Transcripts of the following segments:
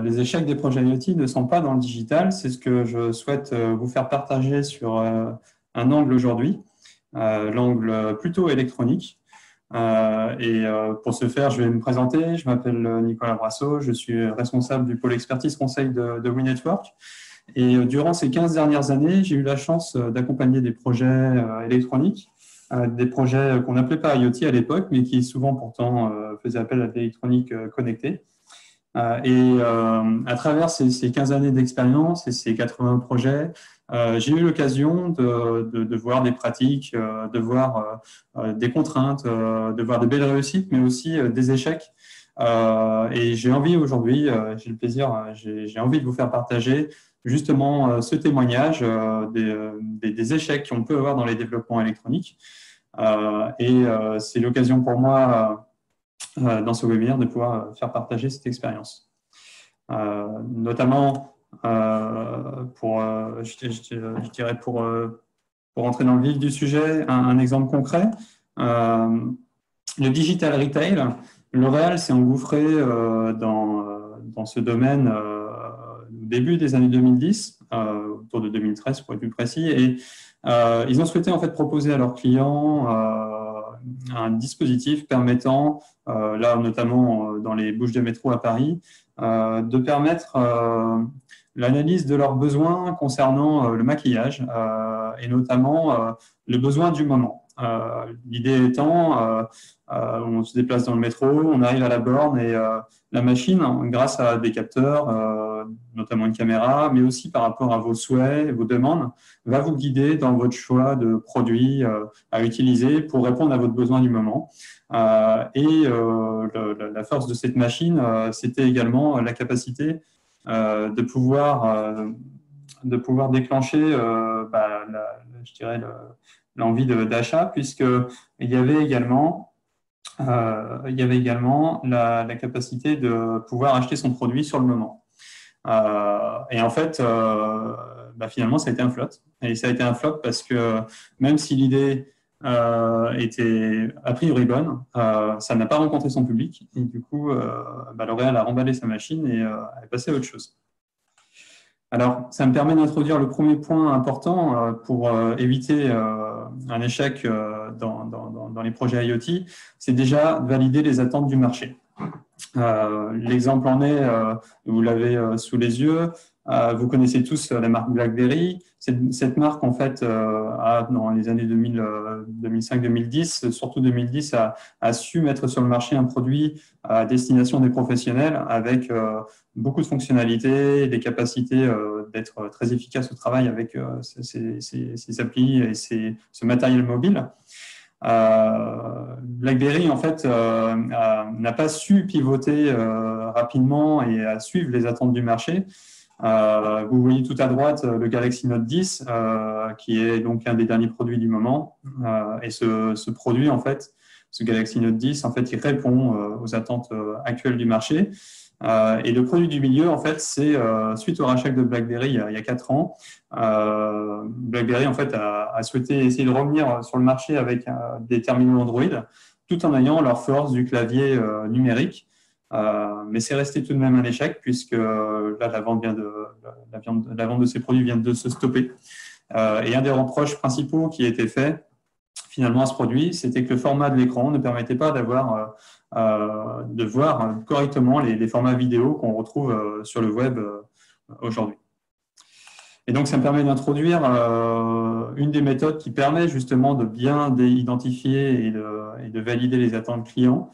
les échecs des projets IoT ne sont pas dans le digital. C'est ce que je souhaite vous faire partager sur un angle aujourd'hui, l'angle plutôt électronique. Pour ce faire, je vais me présenter. Je m'appelle Nicolas Brassot, je suis responsable du pôle expertise conseil de WeNetwork. Et durant ces 15 dernières années, j'ai eu la chance d'accompagner des projets électroniques, des projets qu'on n'appelait pas IoT à l'époque, mais qui souvent pourtant faisaient appel à l'électronique connectée. À travers ces 15 années d'expérience et ces 80 projets, j'ai eu l'occasion de voir des pratiques, de voir des contraintes, de voir de belles réussites, mais aussi des échecs. Et j'ai envie aujourd'hui, j'ai le plaisir, j'ai envie de vous faire partager justement ce témoignage des échecs qu'on peut avoir dans les développements électroniques. C'est l'occasion pour moi, dans ce webinaire, de pouvoir faire partager cette expérience. Notamment, je dirais pour entrer dans le vif du sujet, un exemple concret. Le digital retail, L'Oréal s'est engouffré dans ce domaine au début des années 2010, autour de 2013 pour être plus précis, et ils ont souhaité en fait proposer à leurs clients un dispositif permettant, là notamment dans les bouches de métro à Paris, de permettre l'analyse de leurs besoins concernant le maquillage et notamment le besoin du moment. L'idée étant, on se déplace dans le métro, on arrive à la borne et la machine, grâce à des capteurs, notamment une caméra, mais aussi par rapport à vos souhaits, vos demandes, va vous guider dans votre choix de produits à utiliser pour répondre à votre besoin du moment. La force de cette machine, c'était également la capacité de pouvoir déclencher, je dirais, l'envie d'achat, puisqu'il y avait également la capacité de pouvoir acheter son produit sur le moment. Et en fait, finalement, ça a été un flop. Et ça a été un flop parce que même si l'idée était a priori bonne, ça n'a pas rencontré son public. Et du coup, L'Oréal a remballé sa machine et est passé à autre chose. Alors, ça me permet d'introduire le premier point important pour éviter un échec dans les projets IoT, c'est déjà valider les attentes du marché. L'exemple en est, vous l'avez sous les yeux, vous connaissez tous la marque BlackBerry. Cette marque, en fait, dans les années 2005-2010, surtout 2010, a su mettre sur le marché un produit à destination des professionnels avec beaucoup de fonctionnalités, des capacités d'être très efficace au travail avec ces applis et ce matériel mobile. BlackBerry, en fait, n'a pas su pivoter rapidement et à suivre les attentes du marché. Vous voyez tout à droite le Galaxy Note 10, qui est donc un des derniers produits du moment. Et ce produit, en fait, ce Galaxy Note 10, en fait, il répond aux attentes actuelles du marché. Et le produit du milieu, en fait, c'est suite au rachat de BlackBerry il y a 4 ans, BlackBerry, en fait, a souhaité essayer de revenir sur le marché avec des terminaux Android, tout en ayant leur force du clavier numérique. Mais c'est resté tout de même un échec, puisque là, la vente de ces produits vient de se stopper. Et un des reproches principaux qui a été fait, finalement, à ce produit, c'était que le format de l'écran ne permettait pas de voir correctement les formats vidéo qu'on retrouve sur le web aujourd'hui. Et donc, ça me permet d'introduire une des méthodes qui permet justement de bien identifier et de valider les attentes clients.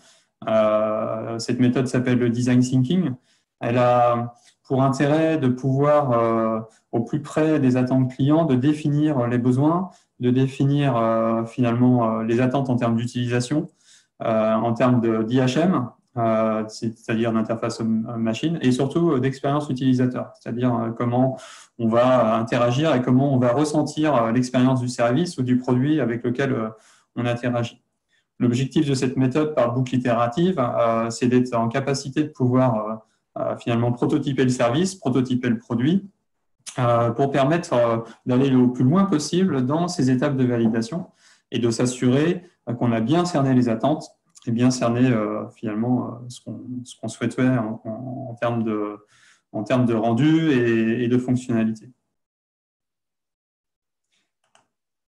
Cette méthode s'appelle le design thinking. Elle a pour intérêt de pouvoir, au plus près des attentes clients, de définir les besoins, de définir finalement les attentes en termes d'utilisation, en termes d'IHM, c'est-à-dire d'interface machine, et surtout d'expérience utilisateur, c'est-à-dire comment on va interagir et comment on va ressentir l'expérience du service ou du produit avec lequel on interagit. L'objectif de cette méthode par boucle itérative, c'est d'être en capacité de pouvoir finalement prototyper le service, prototyper le produit, pour permettre d'aller le plus loin possible dans ces étapes de validation et de s'assurer qu'on a bien cerné les attentes et bien cerné finalement ce qu'on souhaitait en termes en termes de rendu et de fonctionnalité.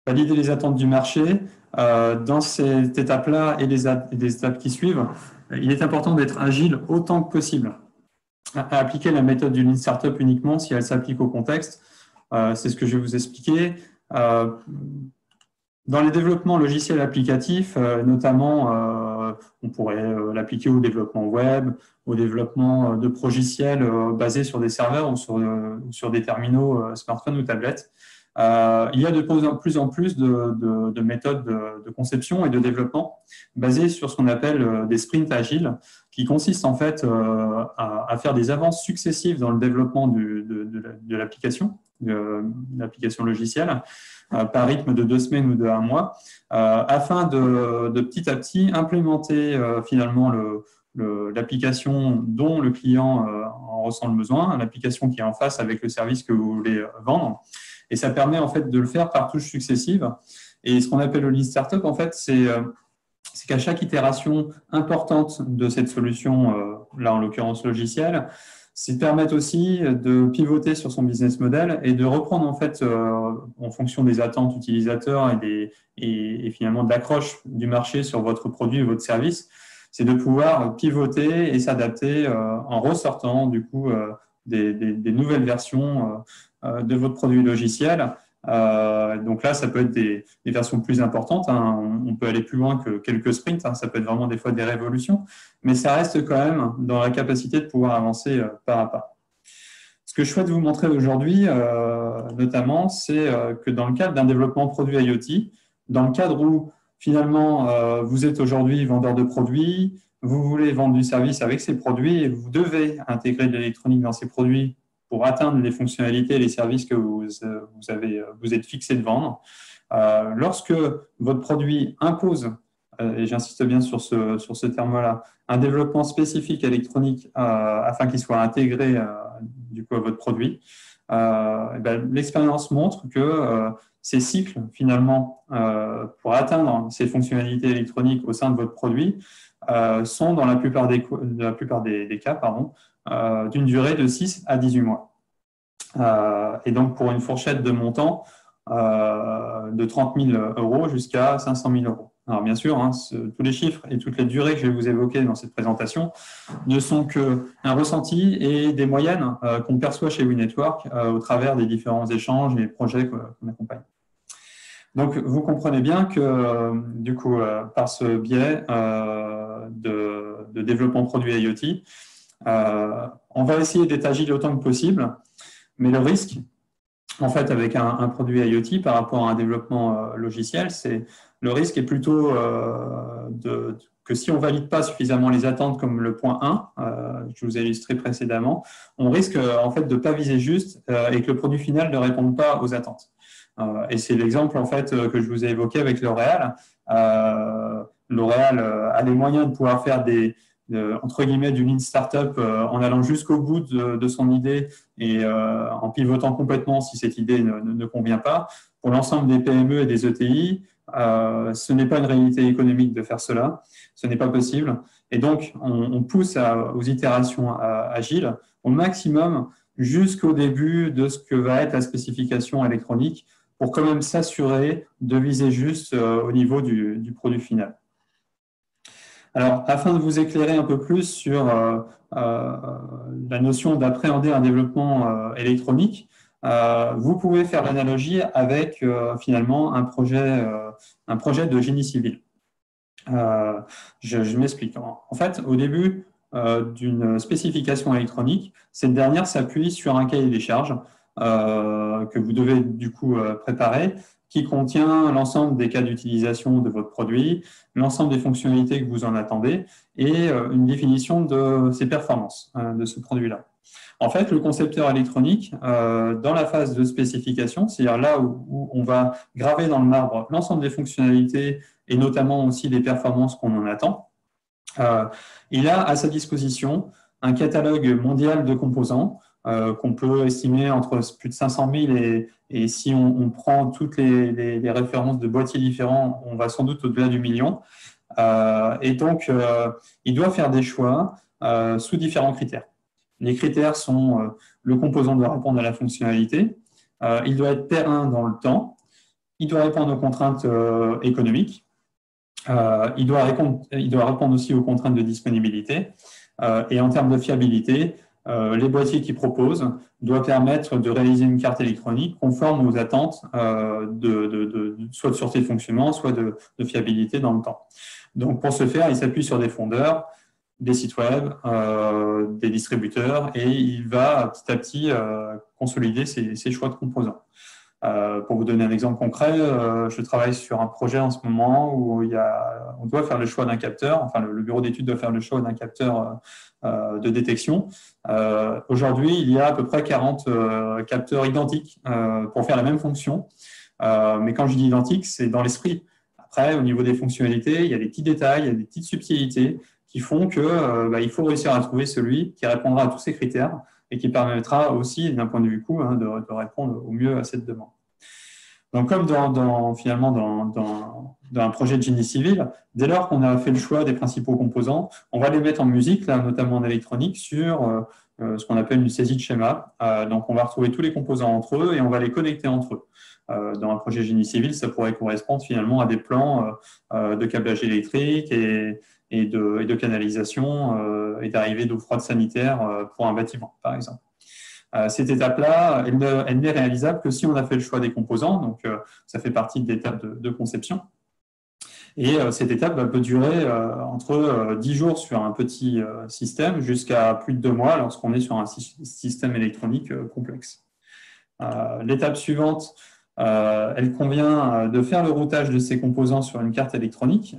Valider les attentes du marché. Dans cette étape-là et les étapes qui suivent, il est important d'être agile autant que possible. À appliquer la méthode du Lean Startup uniquement si elle s'applique au contexte. C'est ce que je vais vous expliquer. Dans les développements logiciels applicatifs, notamment, on pourrait l'appliquer au développement web, au développement de progiciels basés sur des serveurs ou sur des terminaux smartphones ou tablettes. Il y a de plus en plus de méthodes de conception et de développement basées sur ce qu'on appelle des sprints agiles, qui consistent en fait à faire des avances successives dans le développement de l'application, de l'application logicielle, par rythme de 2 semaines ou de 1 mois, afin de petit à petit implémenter finalement l'application dont le client en ressent le besoin, l'application qui est en face avec le service que vous voulez vendre. Et ça permet en fait de le faire par touches successives. Et ce qu'on appelle le Lean Startup, en fait, c'est qu'à chaque itération importante de cette solution, là en l'occurrence logicielle, c'est de permettre aussi de pivoter sur son business model et de reprendre en fait en fonction des attentes utilisateurs et finalement de l'accroche du marché sur votre produit ou votre service, c'est de pouvoir pivoter et s'adapter en ressortant du coup des nouvelles versions de votre produit logiciel. Donc là, ça peut être des versions plus importantes. On peut aller plus loin que quelques sprints. Ça peut être vraiment des fois des révolutions. Mais ça reste quand même dans la capacité de pouvoir avancer pas à pas. Ce que je souhaite vous montrer aujourd'hui, notamment, c'est que dans le cadre d'un développement produit IoT, dans le cadre où finalement vous êtes aujourd'hui vendeur de produits, vous voulez vendre du service avec ces produits et vous devez intégrer de l'électronique dans ces produits pour atteindre les fonctionnalités et les services que vous êtes fixé de vendre. Lorsque votre produit impose, et j'insiste bien sur ce terme-là, un développement spécifique électronique afin qu'il soit intégré du coup à votre produit, l'expérience montre que ces cycles, finalement, pour atteindre ces fonctionnalités électroniques au sein de votre produit, sont dans la plupart des cas, d'une durée de 6 à 18 mois. Et donc, pour une fourchette de montant de 30 000 € jusqu'à 500 000 €. Alors, bien sûr, tous les chiffres et toutes les durées que je vais vous évoquer dans cette présentation ne sont qu'un ressenti et des moyennes qu'on perçoit chez WeNetwork au travers des différents échanges et projets qu'on accompagne. Donc, vous comprenez bien que, du coup, par ce biais de développement produit IoT, on va essayer d'être agile autant que possible, mais le risque, en fait, avec un produit IoT par rapport à un développement logiciel, le risque est plutôt que si on ne valide pas suffisamment les attentes comme le point 1, je vous ai illustré précédemment, on risque en fait de ne pas viser juste et que le produit final ne réponde pas aux attentes. Et c'est l'exemple en fait que je vous ai évoqué avec L'Oréal. L'Oréal a les moyens de pouvoir faire entre guillemets du Lean Startup en allant jusqu'au bout de son idée et en pivotant complètement si cette idée ne convient pas. Pour l'ensemble des PME et des ETI, ce n'est pas une réalité économique de faire cela, ce n'est pas possible. Et donc, on pousse aux itérations agiles au maximum jusqu'au début de ce que va être la spécification électronique pour quand même s'assurer de viser juste au niveau du produit final. Alors, afin de vous éclairer un peu plus sur la notion d'appréhender un développement électronique, vous pouvez faire l'analogie avec finalement un projet de génie civil. Je m'explique. En fait, au début d'une spécification électronique, cette dernière s'appuie sur un cahier des charges que vous devez du coup préparer, qui contient l'ensemble des cas d'utilisation de votre produit, l'ensemble des fonctionnalités que vous en attendez et une définition de ses performances de ce produit-là. En fait, le concepteur électronique, dans la phase de spécification, c'est-à-dire là où on va graver dans le marbre l'ensemble des fonctionnalités et notamment aussi des performances qu'on en attend, il a à sa disposition un catalogue mondial de composants qu'on peut estimer entre plus de 500 000 et si on prend toutes les références de boîtiers différents, on va sans doute au-delà du million. Et donc, il doit faire des choix sous différents critères. Les critères sont le composant doit répondre à la fonctionnalité, il doit être périn dans le temps, il doit répondre aux contraintes économiques, il doit répondre aussi aux contraintes de disponibilité, et en termes de fiabilité, les boîtiers qu'ils proposent doivent permettre de réaliser une carte électronique conforme aux attentes soit de sûreté de fonctionnement, soit de fiabilité dans le temps. Donc, pour ce faire, il s'appuie sur des fondeurs, des sites web, des distributeurs, et il va petit à petit consolider ses choix de composants. Pour vous donner un exemple concret, je travaille sur un projet en ce moment où on doit faire le choix d'un capteur, enfin le bureau d'études doit faire le choix d'un capteur de détection. Aujourd'hui, il y a à peu près 40 capteurs identiques pour faire la même fonction, mais quand je dis identique, c'est dans l'esprit. Après, au niveau des fonctionnalités, il y a des petits détails, il y a des petites subtilités qui font que il faut réussir à trouver celui qui répondra à tous ces critères et qui permettra aussi, d'un point de vue coût, de répondre au mieux à cette demande. Donc, comme finalement dans un projet de génie civil, dès lors qu'on a fait le choix des principaux composants, on va les mettre en musique, là, notamment en électronique, sur ce qu'on appelle une saisie de schéma. Donc, on va retrouver tous les composants entre eux et on va les connecter entre eux. Dans un projet génie civil, ça pourrait correspondre finalement à des plans de câblage électrique et de canalisation et d'arrivée d'eau froide sanitaire pour un bâtiment, par exemple. Cette étape-là, elle n'est réalisable que si on a fait le choix des composants, donc ça fait partie de l'étape de conception. Et cette étape peut durer entre 10 jours sur un petit système jusqu'à plus de 2 mois lorsqu'on est sur un système électronique complexe. L'étape suivante, elle convient de faire le routage de ces composants sur une carte électronique.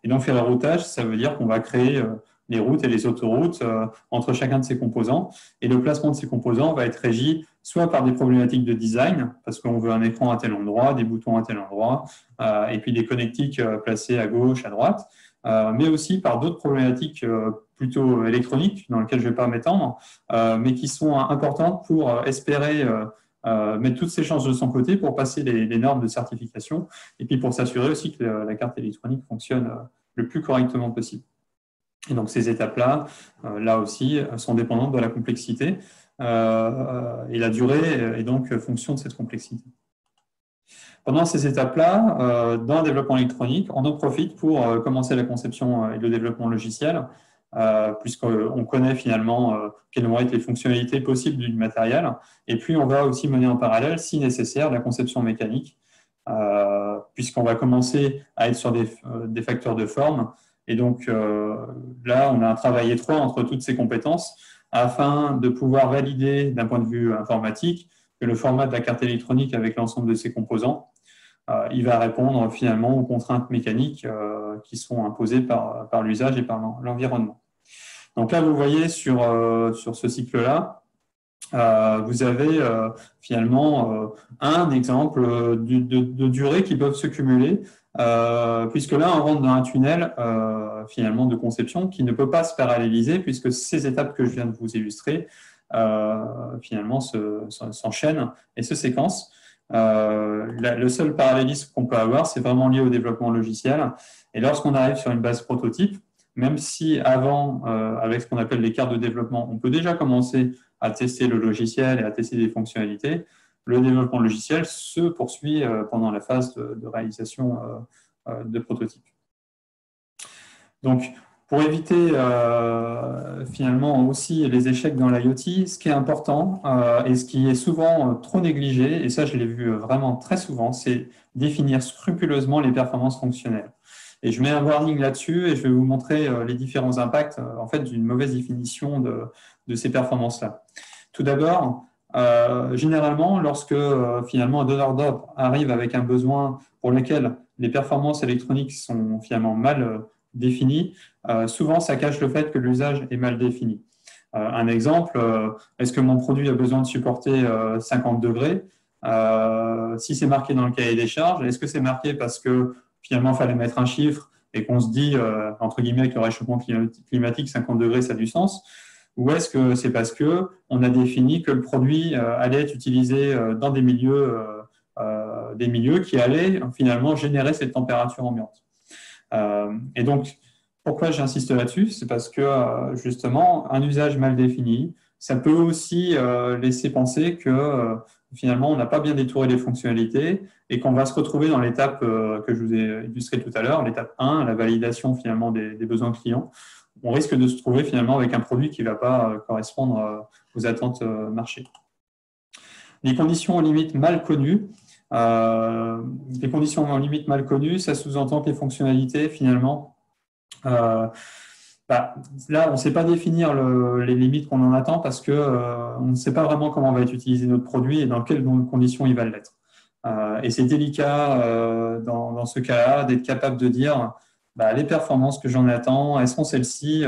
Et donc, faire le routage, ça veut dire qu'on va créer les routes et les autoroutes entre chacun de ces composants. Et le placement de ces composants va être régi soit par des problématiques de design, parce qu'on veut un écran à tel endroit, des boutons à tel endroit, et puis des connectiques placés à gauche, à droite, mais aussi par d'autres problématiques plutôt électroniques, dans lesquelles je ne vais pas m'étendre, mais qui sont importantes pour espérer mettre toutes ses chances de son côté pour passer les normes de certification, et puis pour s'assurer aussi que la carte électronique fonctionne le plus correctement possible. Et donc, ces étapes-là, là aussi, sont dépendantes de la complexité et la durée est donc fonction de cette complexité. Pendant ces étapes-là, dans le développement électronique, on en profite pour commencer la conception et le développement logiciel, puisqu'on connaît finalement quelles vont être les fonctionnalités possibles du matériel. Et puis, on va aussi mener en parallèle, si nécessaire, la conception mécanique, puisqu'on va commencer à être sur des facteurs de forme. Et donc, là, on a un travail étroit entre toutes ces compétences afin de pouvoir valider, d'un point de vue informatique, que le format de la carte électronique avec l'ensemble de ses composants, il va répondre finalement aux contraintes mécaniques qui sont imposées par l'usage et par l'environnement. Donc là, vous voyez sur ce cycle-là, vous avez finalement un exemple de durées qui peuvent se cumuler, puisque là, on rentre dans un tunnel finalement de conception qui ne peut pas se paralléliser, puisque ces étapes que je viens de vous illustrer finalement s'enchaînent et se séquencent. Le seul parallélisme qu'on peut avoir, c'est vraiment lié au développement logiciel. Et lorsqu'on arrive sur une base prototype, même si avant, avec ce qu'on appelle les cartes de développement, on peut déjà commencer à tester le logiciel et à tester des fonctionnalités, le développement logiciel se poursuit pendant la phase de réalisation de prototypes. Donc, pour éviter finalement aussi les échecs dans l'IoT, ce qui est important et ce qui est souvent trop négligé, et ça je l'ai vu vraiment très souvent, c'est définir scrupuleusement les performances fonctionnelles. Et je mets un warning là-dessus et je vais vous montrer les différents impacts en fait, d'une mauvaise définition de ces performances-là. Tout d'abord, généralement, lorsque finalement un donneur d'ordre arrive avec un besoin pour lequel les performances électroniques sont finalement mal définies, souvent ça cache le fait que l'usage est mal défini. Un exemple, est-ce que mon produit a besoin de supporter 50 degrés? Si c'est marqué dans le cahier des charges, est-ce que c'est marqué parce que finalement il fallait mettre un chiffre et qu'on se dit, entre guillemets, avec le réchauffement climatique, 50 degrés, ça a du sens? Ou est-ce que c'est parce qu'on a défini que le produit allait être utilisé dans des milieux qui allaient finalement générer cette température ambiante? Et donc, Pourquoi j'insiste là-dessus? C'est parce que justement, un usage mal défini, ça peut aussi laisser penser que finalement, on n'a pas bien détouré les fonctionnalités et qu'on va se retrouver dans l'étape que je vous ai illustrée tout à l'heure, l'étape 1, la validation finalement des besoins clients. On risque de se trouver finalement avec un produit qui ne va pas correspondre aux attentes marché. Les conditions limites mal connues. Les conditions limites mal connues, ça sous-entend que les fonctionnalités finalement là, on ne sait pas définir les limites qu'on en attend parce que on ne sait pas vraiment comment va être utilisé notre produit et dans quelles conditions il va l'être. Et c'est délicat dans ce cas-là d'être capable de dire les performances que j'en attends, elles sont celles-ci.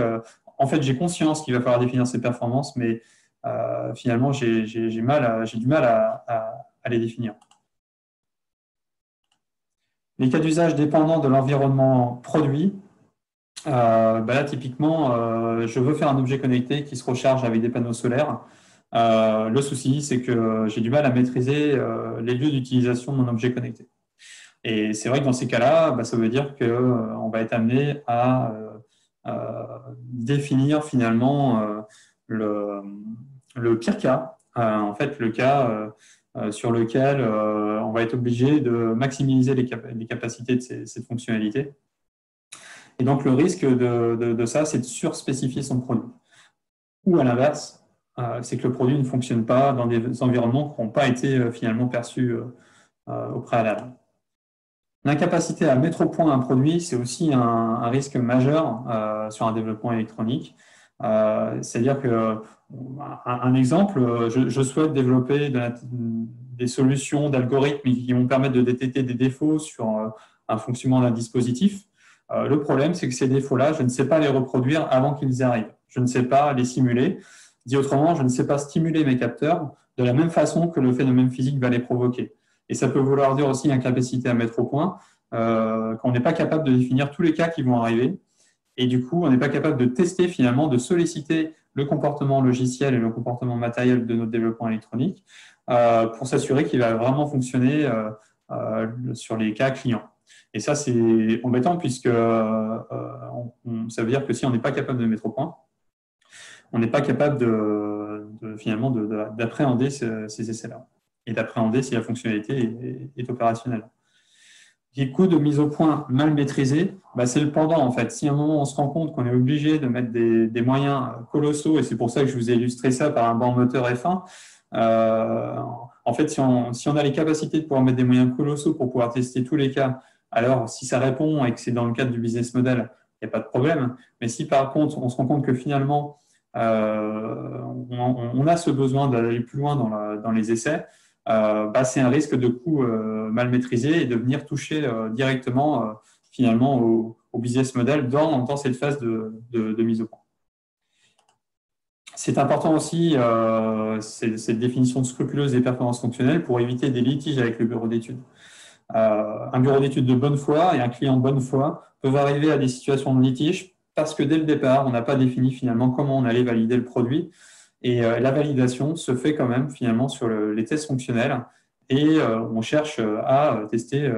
En fait, j'ai conscience qu'il va falloir définir ces performances, mais finalement, j'ai du mal à les définir. Les cas d'usage dépendants de l'environnement produit. Là, typiquement, je veux faire un objet connecté qui se recharge avec des panneaux solaires. Le souci, c'est que j'ai du mal à maîtriser les lieux d'utilisation de mon objet connecté. Et c'est vrai que dans ces cas-là, ça veut dire qu'on va être amené à définir finalement le pire cas, en fait, le cas sur lequel on va être obligé de maximiser les capacités de cette fonctionnalité. Et donc, le risque de ça, c'est de surspécifier son produit. Ou à l'inverse, c'est que le produit ne fonctionne pas dans des environnements qui n'ont pas été finalement perçus au préalable. L'incapacité à mettre au point un produit, c'est aussi un risque majeur sur un développement électronique. C'est-à-dire que, un exemple, je souhaite développer des solutions d'algorithmes qui vont permettre de détecter des défauts sur un fonctionnement d'un dispositif. Le problème, c'est que ces défauts-là, je ne sais pas les reproduire avant qu'ils arrivent. Je ne sais pas les simuler. Dit autrement, je ne sais pas stimuler mes capteurs de la même façon que le phénomène physique va les provoquer. Et ça peut vouloir dire aussi incapacité à mettre au point, qu'on n'est pas capable de définir tous les cas qui vont arriver. Et du coup, on n'est pas capable de tester finalement, de solliciter le comportement logiciel et le comportement matériel de notre développement électronique pour s'assurer qu'il va vraiment fonctionner sur les cas clients. Et ça, c'est embêtant puisque ça veut dire que si on n'est pas capable de mettre au point, on n'est pas capable finalement d'appréhender ces essais-là et d'appréhender si la fonctionnalité est opérationnelle. Les coûts de mise au point mal maîtrisés, c'est le pendant en fait. Si à un moment on se rend compte qu'on est obligé de mettre des moyens colossaux, et c'est pour ça que je vous ai illustré ça par un banc moteur F1, en fait, si on a les capacités de pouvoir mettre des moyens colossaux pour pouvoir tester tous les cas, alors si ça répond et que c'est dans le cadre du business model, il n'y a pas de problème. Mais si par contre on se rend compte que finalement on a ce besoin d'aller plus loin dans les essais, c'est un risque de coût mal maîtrisé et de venir toucher directement finalement au business model dans cette phase de mise au point. C'est important aussi cette définition scrupuleuse des performances fonctionnelles pour éviter des litiges avec le bureau d'études. Un bureau d'études de bonne foi et un client de bonne foi peuvent arriver à des situations de litige parce que dès le départ, on n'a pas défini finalement comment on allait valider le produit. Et la validation se fait quand même finalement sur les tests fonctionnels et on cherche à tester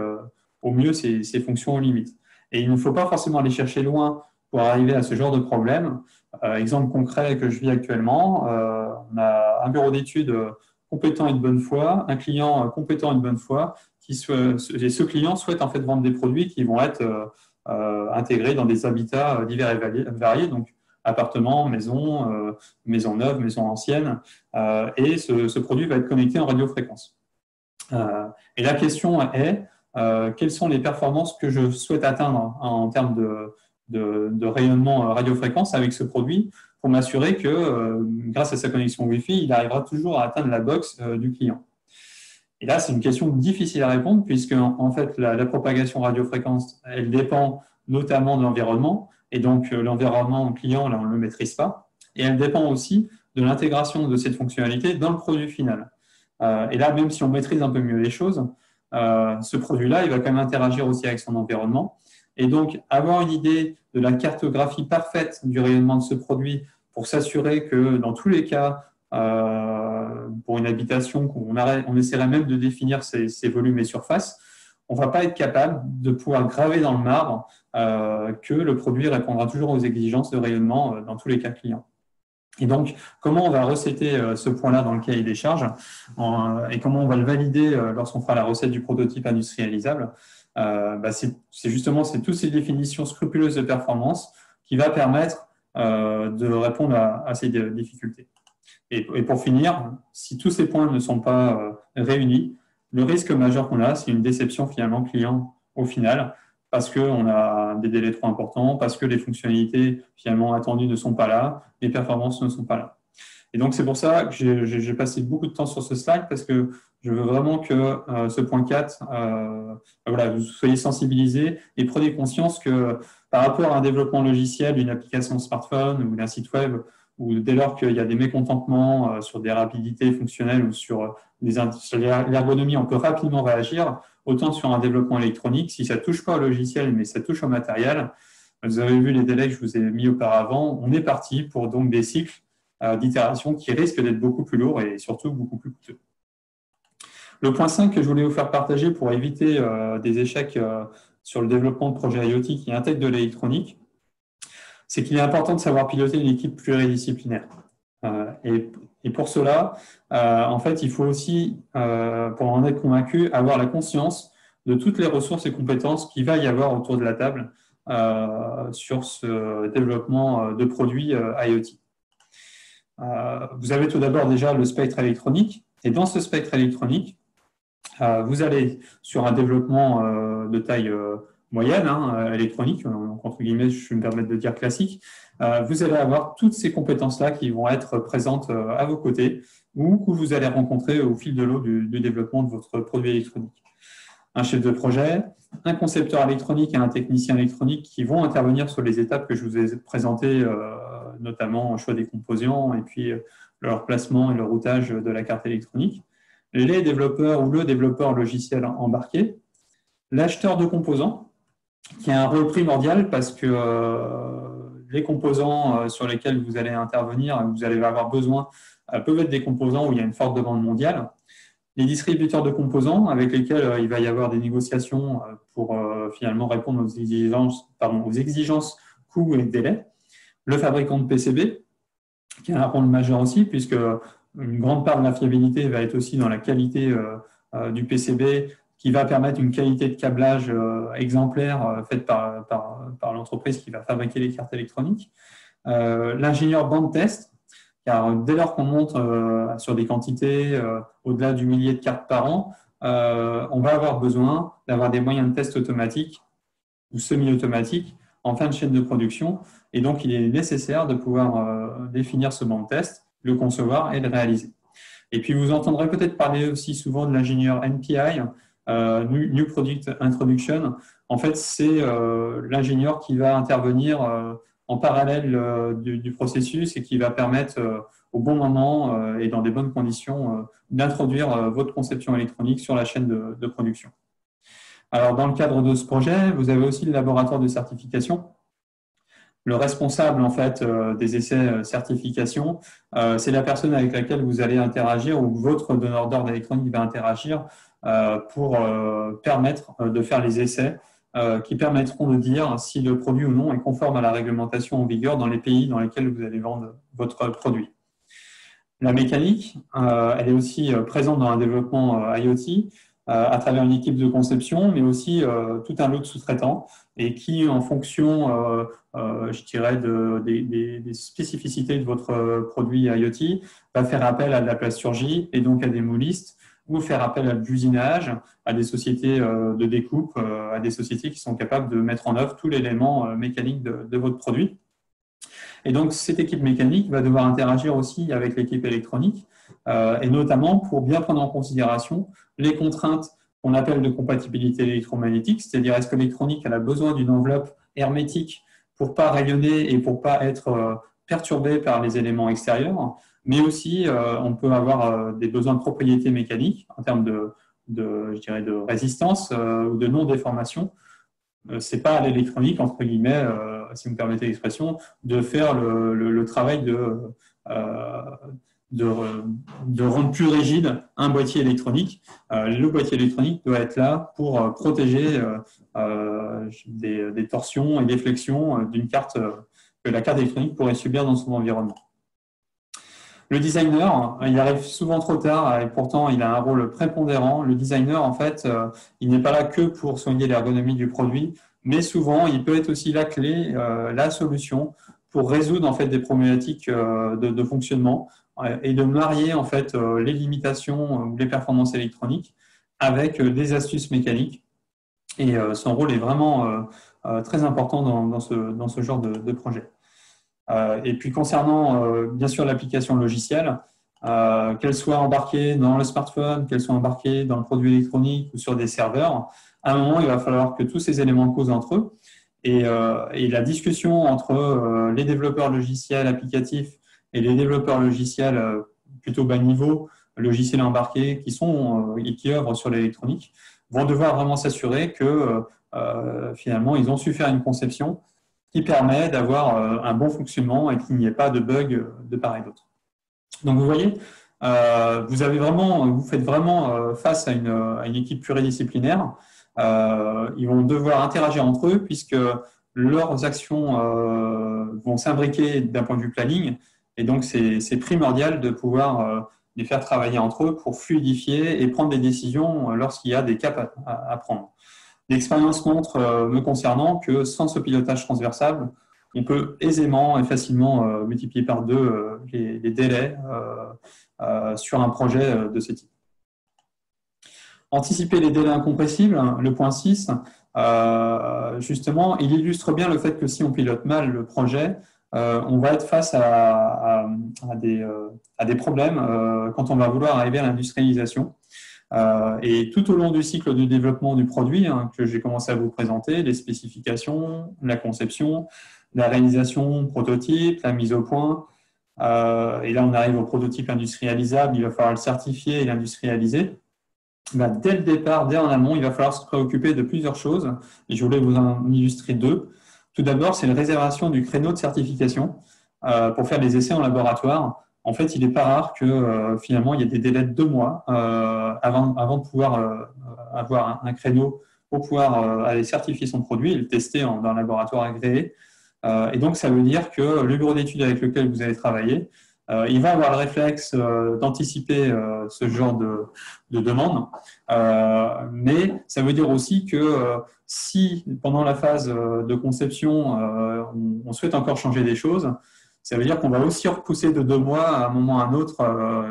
au mieux ces fonctions aux limites. Et il ne faut pas forcément aller chercher loin pour arriver à ce genre de problème. Exemple concret que je vis actuellement, on a un bureau d'études compétent et de bonne foi, un client compétent et de bonne foi, et ce client souhaite en fait vendre des produits qui vont être intégrés dans des habitats divers et variés, donc appartements, maisons, maisons neuves, maisons anciennes, et ce produit va être connecté en radiofréquence. Et la question est, quelles sont les performances que je souhaite atteindre en termes de rayonnement radiofréquence avec ce produit pour m'assurer que grâce à sa connexion Wi-Fi, il arrivera toujours à atteindre la box du client. Et là, c'est une question difficile à répondre puisque en fait, la propagation radiofréquence, elle dépend notamment de l'environnement. Et donc, l'environnement client, là, on ne le maîtrise pas. Et elle dépend aussi de l'intégration de cette fonctionnalité dans le produit final. Et là, même si on maîtrise un peu mieux les choses, ce produit-là, il va quand même interagir aussi avec son environnement. Et donc, avoir une idée de la cartographie parfaite du rayonnement de ce produit pour s'assurer que dans tous les cas, pour une habitation, on essaierait même de définir ses volumes et surfaces, on ne va pas être capable de pouvoir graver dans le marbre que le produit répondra toujours aux exigences de rayonnement dans tous les cas clients. Et donc, comment on va recéter ce point-là dans le cahier des charges et comment on va le valider lorsqu'on fera la recette du prototype industrialisable, c'est justement toutes ces définitions scrupuleuses de performance qui va permettre de répondre à ces difficultés. Et pour finir, si tous ces points ne sont pas réunis, le risque majeur qu'on a, c'est une déception finalement client au final, parce qu'on a des délais trop importants, parce que les fonctionnalités finalement attendues ne sont pas là, les performances ne sont pas là. Et donc, c'est pour ça que j'ai passé beaucoup de temps sur ce slide, parce que je veux vraiment que ce point 4, vous soyez sensibilisés et prenez conscience que par rapport à un développement logiciel, d'une application smartphone ou d'un site web, ou dès lors qu'il y a des mécontentements sur des rapidités fonctionnelles ou sur l'ergonomie, on peut rapidement réagir. Autant sur un développement électronique, si ça ne touche pas au logiciel, mais ça touche au matériel, vous avez vu les délais que je vous ai mis auparavant, on est parti pour donc des cycles d'itération qui risquent d'être beaucoup plus lourds et surtout beaucoup plus coûteux. Le point 5 que je voulais vous faire partager pour éviter des échecs sur le développement de projets IoT qui intègrent de l'électronique, c'est qu'il est important de savoir piloter une équipe pluridisciplinaire. Et pour cela, en fait, il faut aussi, pour en être convaincu, avoir la conscience de toutes les ressources et compétences qu'il va y avoir autour de la table sur ce développement de produits IoT. Vous avez tout d'abord déjà le spectre électronique, et dans ce spectre électronique, vous allez sur un développement de taille moyenne, électronique, entre guillemets, je vais me permettre de dire classique, vous allez avoir toutes ces compétences-là qui vont être présentes à vos côtés ou que vous allez rencontrer au fil de l'eau du développement de votre produit électronique. Un chef de projet, un concepteur électronique et un technicien électronique qui vont intervenir sur les étapes que je vous ai présentées, notamment le choix des composants et puis leur placement et le routage de la carte électronique. Les développeurs ou le développeur logiciel embarqué, l'acheteur de composants, qui a un rôle primordial parce que les composants sur lesquels vous allez intervenir, vous allez avoir besoin, peuvent être des composants où il y a une forte demande mondiale. Les distributeurs de composants avec lesquels il va y avoir des négociations pour finalement répondre aux exigences coûts et délais. Le fabricant de PCB, qui a un rôle majeur aussi, puisque une grande part de la fiabilité va être aussi dans la qualité du PCB, qui va permettre une qualité de câblage exemplaire faite par l'entreprise qui va fabriquer les cartes électroniques. L'ingénieur bande test, car dès lors qu'on monte sur des quantités au-delà du millier de cartes par an, on va avoir besoin d'avoir des moyens de test automatiques ou semi-automatiques en fin de chaîne de production. Et donc, il est nécessaire de pouvoir définir ce bande test, le concevoir et le réaliser. Et puis, vous entendrez peut-être parler aussi souvent de l'ingénieur NPI, New Product Introduction. En fait, c'est l'ingénieur qui va intervenir en parallèle du processus et qui va permettre au bon moment et dans des bonnes conditions d'introduire votre conception électronique sur la chaîne de production. Alors, dans le cadre de ce projet, vous avez aussi le laboratoire de certification. Le responsable en fait des essais certification, c'est la personne avec laquelle vous allez interagir ou votre donneur d'ordre électronique va interagir pour permettre de faire les essais qui permettront de dire si le produit ou non est conforme à la réglementation en vigueur dans les pays dans lesquels vous allez vendre votre produit. La mécanique, elle est aussi présente dans un développement IoT à travers une équipe de conception, mais aussi tout un lot de sous-traitants et qui, en fonction, je dirais, des spécificités de votre produit IoT, va faire appel à de la plasturgie et donc à des moulistes ou faire appel à l'usinage, à des sociétés de découpe, à des sociétés qui sont capables de mettre en œuvre tout l'élément mécanique de votre produit. Et donc, cette équipe mécanique va devoir interagir aussi avec l'équipe électronique, et notamment pour bien prendre en considération les contraintes qu'on appelle de compatibilité électromagnétique, c'est-à-dire est-ce que l'électronique a besoin d'une enveloppe hermétique pour ne pas rayonner et pour ne pas être perturbée par les éléments extérieurs, mais aussi on peut avoir des besoins de propriétés mécaniques en termes je dirais de résistance ou de non-déformation. Ce n'est pas à l'électronique, entre guillemets, si vous me permettez l'expression, de faire le travail de rendre plus rigide un boîtier électronique. Le boîtier électronique doit être là pour protéger des torsions et des flexions d'une carte que la carte électronique pourrait subir dans son environnement. Le designer, il arrive souvent trop tard et pourtant il a un rôle prépondérant. Le designer, en fait, il n'est pas là que pour soigner l'ergonomie du produit, mais souvent il peut être aussi la clé, la solution pour résoudre en fait des problématiques de fonctionnement et de marier en fait les limitations ou les performances électroniques avec des astuces mécaniques. Et son rôle est vraiment très important dans ce genre de projet. Et puis concernant bien sûr l'application logicielle, qu'elle soit embarquée dans le smartphone, qu'elle soit embarquée dans le produit électronique ou sur des serveurs, à un moment il va falloir que tous ces éléments causent entre eux. Et la discussion entre les développeurs logiciels applicatifs et les développeurs logiciels plutôt bas niveau, logiciels embarqués qui sont et qui œuvrent sur l'électronique, vont devoir vraiment s'assurer que finalement ils ont su faire une conception qui permet d'avoir un bon fonctionnement et qu'il n'y ait pas de bugs de part et d'autre. Donc vous voyez, vous faites vraiment face à une équipe pluridisciplinaire. Ils vont devoir interagir entre eux puisque leurs actions vont s'imbriquer d'un point de vue planning et donc c'est primordial de pouvoir les faire travailler entre eux pour fluidifier et prendre des décisions lorsqu'il y a des caps à prendre. L'expérience montre, me concernant, que sans ce pilotage transversal, on peut aisément et facilement multiplier par deux les délais sur un projet de ce type. Anticiper les délais incompressibles, le point 6, justement, il illustre bien le fait que si on pilote mal le projet, on va être face à des problèmes quand on va vouloir arriver à l'industrialisation. Et tout au long du cycle de développement du produit que j'ai commencé à vous présenter, les spécifications, la conception, la réalisation prototype, la mise au point, et là on arrive au prototype industrialisable, il va falloir le certifier et l'industrialiser. Dès le départ, dès en amont, il va falloir se préoccuper de plusieurs choses, et je voulais vous en illustrer deux. Tout d'abord, c'est la réservation du créneau de certification pour faire les essais en laboratoire. En fait, il n'est pas rare que finalement, il y ait des délais de 2 mois avant de pouvoir avoir un créneau pour pouvoir aller certifier son produit et le tester dans un laboratoire agréé. Et donc, ça veut dire que le bureau d'études avec lequel vous allez travailler, il va avoir le réflexe d'anticiper ce genre de demande. Mais ça veut dire aussi que si, pendant la phase de conception, on souhaite encore changer des choses, ça veut dire qu'on va aussi repousser de 2 mois à un moment ou à un autre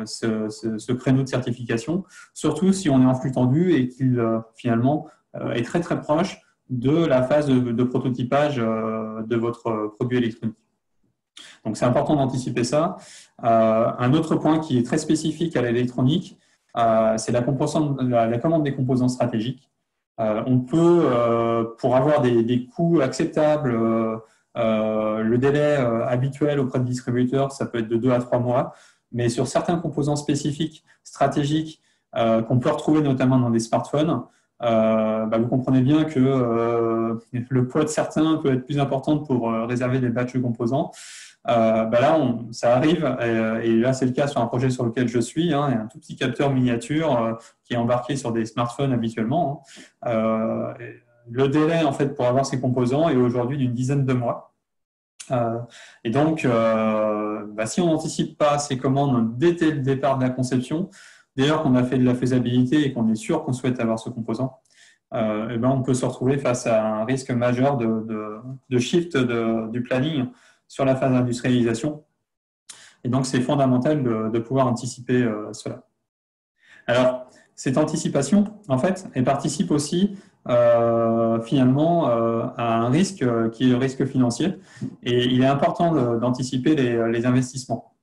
ce créneau de certification, surtout si on est en flux tendu et qu'il finalement est très très proche de la phase de prototypage de votre produit électronique. Donc c'est important d'anticiper ça. Un autre point qui est très spécifique à l'électronique, c'est la commande des composants stratégiques. On peut, pour avoir des coûts acceptables, le délai habituel auprès de distributeurs, ça peut être de 2 à 3 mois, mais sur certains composants spécifiques, stratégiques, qu'on peut retrouver notamment dans des smartphones, vous comprenez bien que le poids de certains peut être plus important pour réserver des batchs de composants. Là, ça arrive, et là c'est le cas sur un projet sur lequel je suis, un tout petit capteur miniature qui est embarqué sur des smartphones habituellement. Le délai en fait pour avoir ces composants est aujourd'hui d'une dizaine de mois. Et donc, si on n'anticipe pas ces commandes dès le départ de la conception, dès lors qu'on a fait de la faisabilité et qu'on est sûr qu'on souhaite avoir ce composant, on peut se retrouver face à un risque majeur de shift du planning sur la phase d'industrialisation. Et donc, c'est fondamental de pouvoir anticiper cela. Alors, cette anticipation, en fait, elle participe aussi finalement à un risque qui est le risque financier. Et il est important d'anticiper les investissements.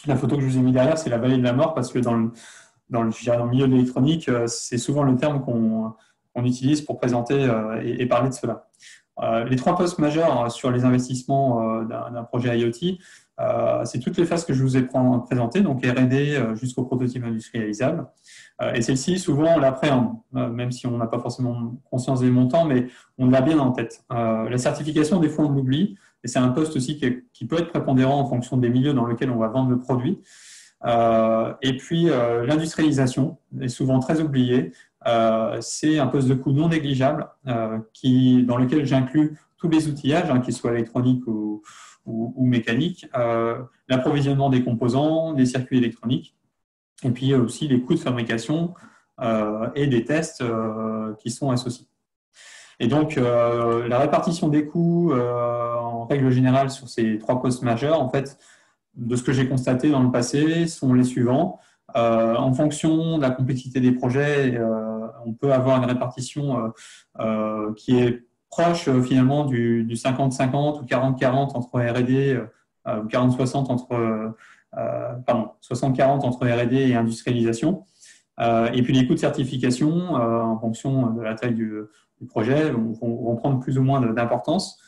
La photo que je vous ai mis derrière, c'est la vallée de la mort, parce que dans le milieu de l'électronique, c'est souvent le terme qu'on utilise pour présenter et parler de cela. Les 3 postes majeurs sur les investissements d'un projet IoT, c'est toutes les phases que je vous ai présentées, donc R&D jusqu'au prototype industrialisable. Et celle-ci, souvent, on l'appréhende, même si on n'a pas forcément conscience des montants, mais on l'a bien en tête. La certification, des fois, on l'oublie, et c'est un poste aussi qui peut être prépondérant en fonction des milieux dans lesquels on va vendre le produit. Et puis, l'industrialisation est souvent très oubliée. C'est un poste de coût non négligeable dans lequel j'inclus tous les outillages, qu'ils soient électroniques ou mécaniques, l'approvisionnement des composants, des circuits électroniques, et puis aussi les coûts de fabrication et des tests qui sont associés. Et donc, la répartition des coûts, en règle générale, sur ces 3 postes majeurs, en fait, de ce que j'ai constaté dans le passé, sont les suivants. En fonction de la complexité des projets, on peut avoir une répartition qui est proche finalement du 50-50 ou 40-40 entre R&D, ou 40-60 entre, 60-40 entre R&D et industrialisation. Et puis les coûts de certification, en fonction de la taille du projet, vont prendre plus ou moins d'importance.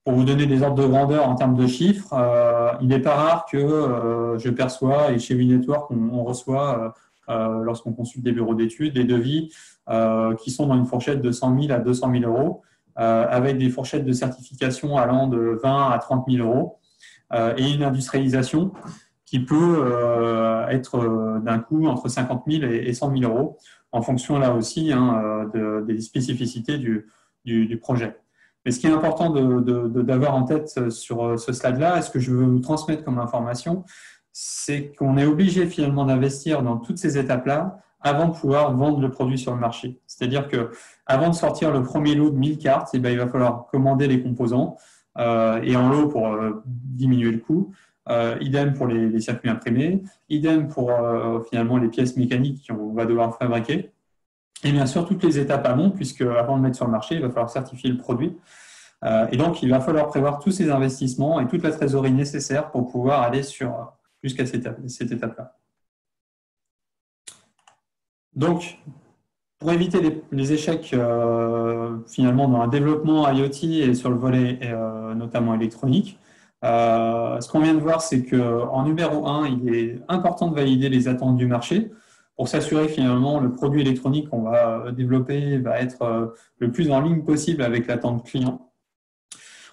Pour vous donner des ordres de grandeur en termes de chiffres, il n'est pas rare que je perçois, et chez WeNetwork, on reçoit, lorsqu'on consulte des bureaux d'études, des devis qui sont dans une fourchette de 100 000 à 200 000 euros, avec des fourchettes de certification allant de 20 à 30 000 euros, et une industrialisation qui peut être d'un coût entre 50 000 et 100 000 euros, en fonction là aussi des spécificités du projet. Mais ce qui est important d'avoir en tête sur ce slide-là, et ce que je veux vous transmettre comme information, c'est qu'on est obligé finalement d'investir dans toutes ces étapes-là avant de pouvoir vendre le produit sur le marché. C'est-à-dire qu'avant de sortir le premier lot de 1000 cartes, il va falloir commander les composants et en lot pour diminuer le coût. Idem pour les circuits imprimés, idem pour finalement les pièces mécaniques qu'on va devoir fabriquer. Et bien sûr, toutes les étapes amont, puisque avant de le mettre sur le marché, il va falloir certifier le produit. Et donc, il va falloir prévoir tous ces investissements et toute la trésorerie nécessaire pour pouvoir aller jusqu'à cette étape-là. Donc, pour éviter les échecs finalement dans un développement IoT et sur le volet notamment électronique, ce qu'on vient de voir, c'est qu'en numéro 1, il est important de valider les attentes du marché pour s'assurer que finalement le produit électronique qu'on va développer va être le plus en ligne possible avec l'attente client.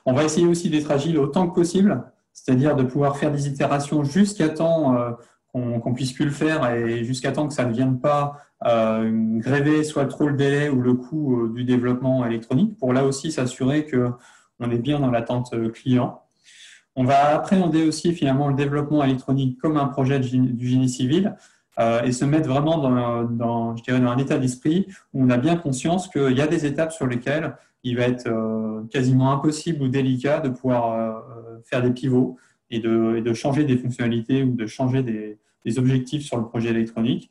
On va essayer aussi d'être agile autant que possible, c'est-à-dire de pouvoir faire des itérations jusqu'à temps qu'on puisse plus le faire et jusqu'à temps que ça ne vienne pas gréver soit trop le délai ou le coût du développement électronique, pour là aussi s'assurer qu'on est bien dans l'attente client. On va appréhender aussi finalement le développement électronique comme un projet du génie civil et se mettre vraiment dans un état d'esprit où on a bien conscience qu'il y a des étapes sur lesquelles il va être quasiment impossible ou délicat de pouvoir faire des pivots et de changer des fonctionnalités ou de changer des objectifs sur le projet électronique.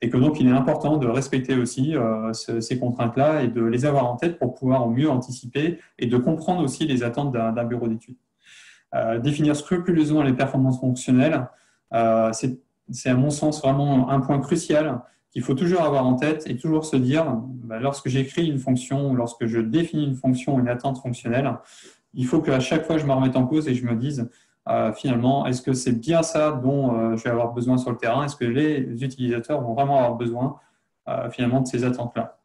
Et que donc, il est important de respecter aussi ces contraintes-là et de les avoir en tête pour pouvoir au mieux anticiper et de comprendre aussi les attentes d'un bureau d'études. Définir scrupuleusement les performances fonctionnelles, c'est à mon sens vraiment un point crucial qu'il faut toujours avoir en tête et toujours se dire, lorsque j'écris une fonction ou lorsque je définis une fonction ou une attente fonctionnelle, il faut qu'à chaque fois je me remette en cause et je me dise finalement, est-ce que c'est bien ça dont je vais avoir besoin sur le terrain? Est-ce que les utilisateurs vont vraiment avoir besoin finalement de ces attentes-là?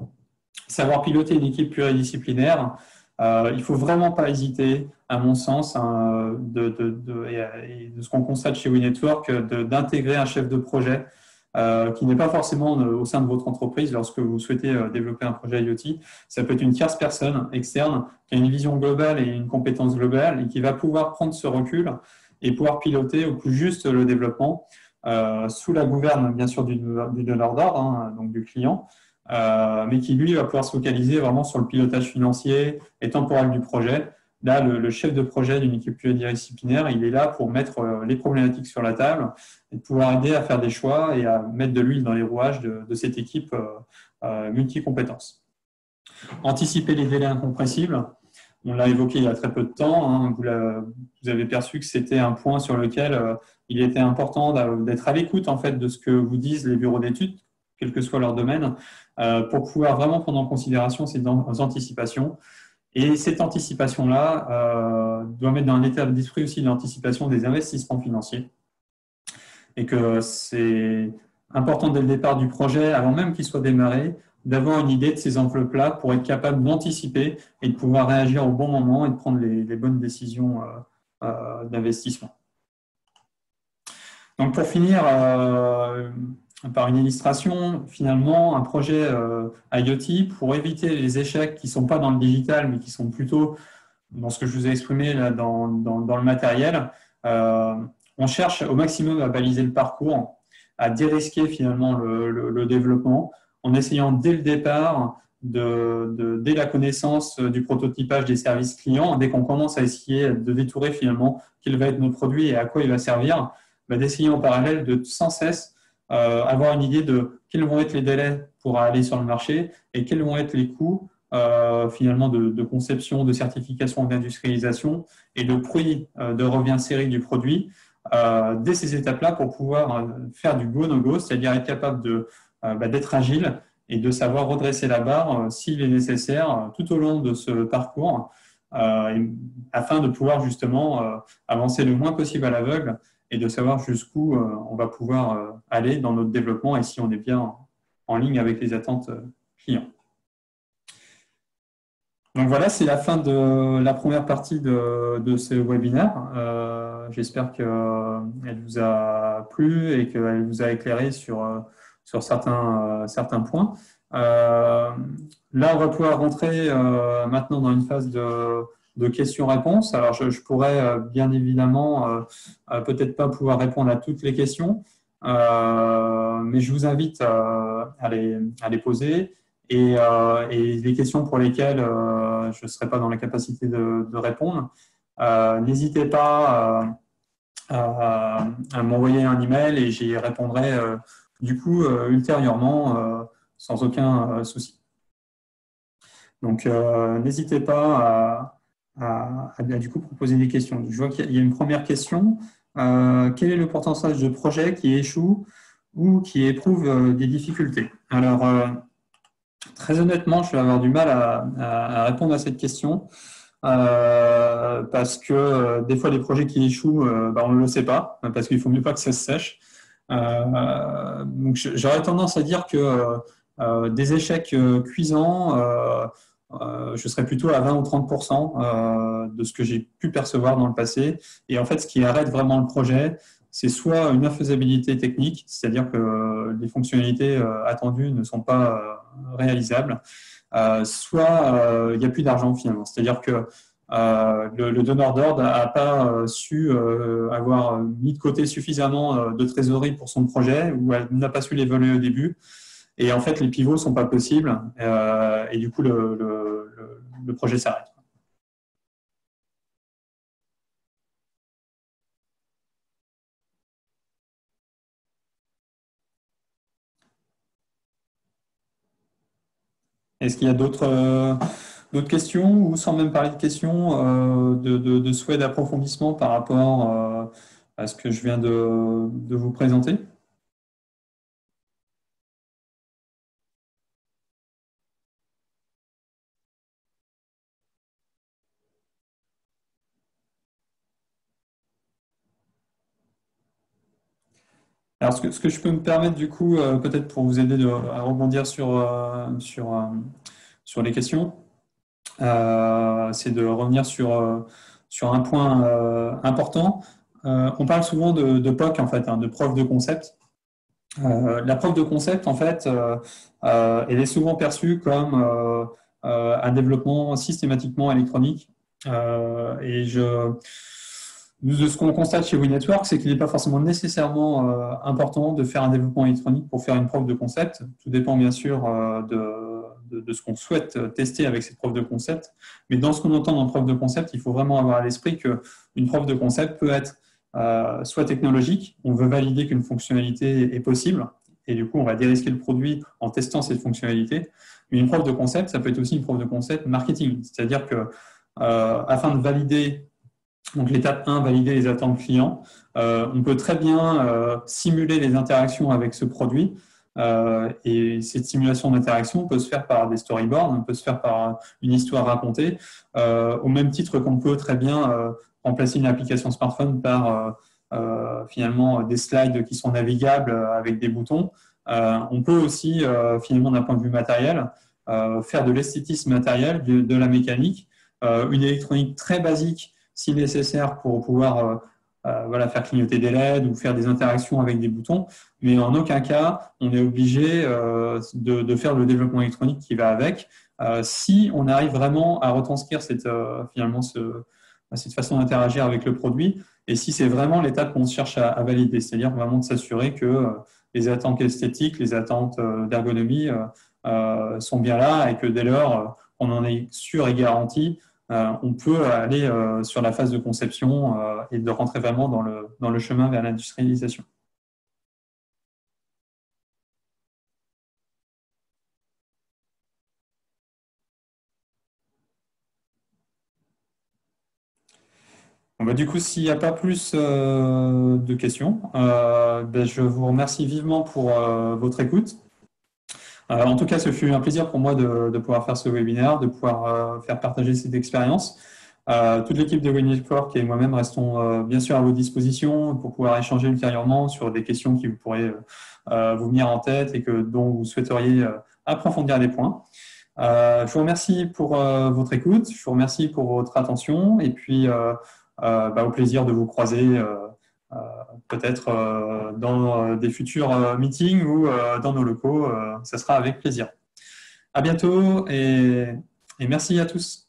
Savoir piloter une équipe pluridisciplinaire, il ne faut vraiment pas hésiter, à mon sens, de ce qu'on constate chez WeNetwork, d'intégrer un chef de projet qui n'est pas forcément au sein de votre entreprise lorsque vous souhaitez développer un projet IoT. Ça peut être une tierce personne externe qui a une vision globale et une compétence globale et qui va pouvoir prendre ce recul et pouvoir piloter au plus juste le développement sous la gouverne, bien sûr, du donneur d'ordre, donc du client, mais qui, lui, va pouvoir se focaliser vraiment sur le pilotage financier et temporel du projet. Là, le chef de projet d'une équipe pluridisciplinaire, il est là pour mettre les problématiques sur la table et pouvoir aider à faire des choix et à mettre de l'huile dans les rouages de cette équipe multi-compétences. Anticiper les délais incompressibles. On l'a évoqué il y a très peu de temps. Vous avez perçu que c'était un point sur lequel il était important d'être à l'écoute en fait, de ce que vous disent les bureaux d'études, quel que soit leur domaine, pour pouvoir vraiment prendre en considération ces anticipations. Et cette anticipation-là doit mettre dans un état d'esprit aussi l'anticipation des investissements financiers. Et que c'est important dès le départ du projet, avant même qu'il soit démarré, d'avoir une idée de ces enveloppes-là pour être capable d'anticiper et de pouvoir réagir au bon moment et de prendre les bonnes décisions d'investissement. Donc pour finir, par une illustration, finalement, un projet IoT, pour éviter les échecs qui ne sont pas dans le digital, mais qui sont plutôt dans ce que je vous ai exprimé là, dans le matériel, on cherche au maximum à baliser le parcours, à dérisquer finalement le développement, en essayant dès le départ, dès la connaissance du prototypage des services clients, dès qu'on commence à essayer de détourer finalement quel va être notre produit et à quoi il va servir, d'essayer en parallèle de sans cesse avoir une idée de quels vont être les délais pour aller sur le marché et quels vont être les coûts finalement de conception, de certification, d'industrialisation et de prix de revient série du produit dès ces étapes-là pour pouvoir faire du go-no-go, c'est-à-dire être capable d'être agile et de savoir redresser la barre s'il est nécessaire tout au long de ce parcours afin de pouvoir justement avancer le moins possible à l'aveugle et de savoir jusqu'où on va pouvoir aller dans notre développement et si on est bien en ligne avec les attentes clients. Donc voilà, c'est la fin de la première partie de ce webinaire. J'espère qu'elle vous a plu et qu'elle vous a éclairé sur certains points. Là, on va pouvoir rentrer maintenant dans une phase de questions-réponses. Alors, je pourrais bien évidemment peut-être pas pouvoir répondre à toutes les questions, mais je vous invite à les poser. Et les questions pour lesquelles je ne serai pas dans la capacité de répondre, n'hésitez pas à m'envoyer un email et j'y répondrai du coup ultérieurement sans aucun souci. Donc, n'hésitez pas à du coup proposer des questions. Je vois qu'il y a une première question. Quel est le pourcentage de projets qui échouent ou qui éprouvent des difficultés? Alors, très honnêtement, je vais avoir du mal à répondre à cette question parce que des fois, les projets qui échouent, on ne le sait pas parce qu'il faut mieux pas que ça se sèche. Donc, j'aurais tendance à dire que des échecs cuisants, je serais plutôt à 20 ou 30% de ce que j'ai pu percevoir dans le passé. Et en fait, ce qui arrête vraiment le projet, c'est soit une infaisabilité technique, c'est-à-dire que les fonctionnalités attendues ne sont pas réalisables, soit il n'y a plus d'argent finalement. C'est-à-dire que le donneur d'ordre n'a pas su avoir mis de côté suffisamment de trésorerie pour son projet ou elle n'a pas su l'évaluer au début. Et en fait, les pivots ne sont pas possibles et du coup, le projet s'arrête. Est-ce qu'il y a d'autres questions ou sans même parler de questions, de souhaits d'approfondissement par rapport à ce que je viens de vous présenter? Alors, ce que je peux me permettre, du coup, peut-être pour vous aider à rebondir sur les questions, c'est de revenir sur un point important. On parle souvent de POC, en fait, de preuve de concept. La preuve de concept, en fait, elle est souvent perçue comme un développement systématiquement électronique. Et de ce qu'on constate chez WeNetwork, c'est qu'il n'est pas forcément nécessairement important de faire un développement électronique pour faire une preuve de concept. Tout dépend bien sûr de ce qu'on souhaite tester avec cette preuve de concept. Mais dans ce qu'on entend dans preuve de concept, il faut vraiment avoir à l'esprit qu'une preuve de concept peut être soit technologique, on veut valider qu'une fonctionnalité est possible, et du coup on va dérisquer le produit en testant cette fonctionnalité. Mais une preuve de concept, ça peut être aussi une preuve de concept marketing, c'est-à-dire que afin de valider, donc l'étape 1, valider les attentes clients, on peut très bien simuler les interactions avec ce produit, et cette simulation d'interaction peut se faire par des storyboards, peut se faire par une histoire racontée, au même titre qu'on peut très bien remplacer une application smartphone par finalement des slides qui sont navigables avec des boutons. On peut aussi, finalement, d'un point de vue matériel, faire de l'esthétisme matériel, de la mécanique, une électronique très basique si nécessaire pour pouvoir voilà, faire clignoter des LED ou faire des interactions avec des boutons, mais en aucun cas on est obligé de faire le développement électronique qui va avec. Si on arrive vraiment à retranscrire finalement cette façon d'interagir avec le produit, et si c'est vraiment l'étape qu'on cherche à valider, c'est-à-dire vraiment de s'assurer que les attentes esthétiques, les attentes d'ergonomie sont bien là et que dès lors on en est sûr et garanti, on peut aller sur la phase de conception et de rentrer vraiment dans le chemin vers l'industrialisation. Bon, bah, du coup, s'il n'y a pas plus de questions, ben, je vous remercie vivement pour votre écoute. En tout cas, ce fut un plaisir pour moi de pouvoir faire ce webinaire, de pouvoir faire partager cette expérience. Toute l'équipe de Win Network et moi-même restons bien sûr à vos dispositions pour pouvoir échanger ultérieurement sur des questions qui vous pourraient vous venir en tête et dont vous souhaiteriez approfondir des points. Je vous remercie pour votre écoute, je vous remercie pour votre attention et puis bah, au plaisir de vous croiser euh, peut-être dans des futurs meetings ou dans nos locaux. Ça sera avec plaisir. À bientôt et merci à tous.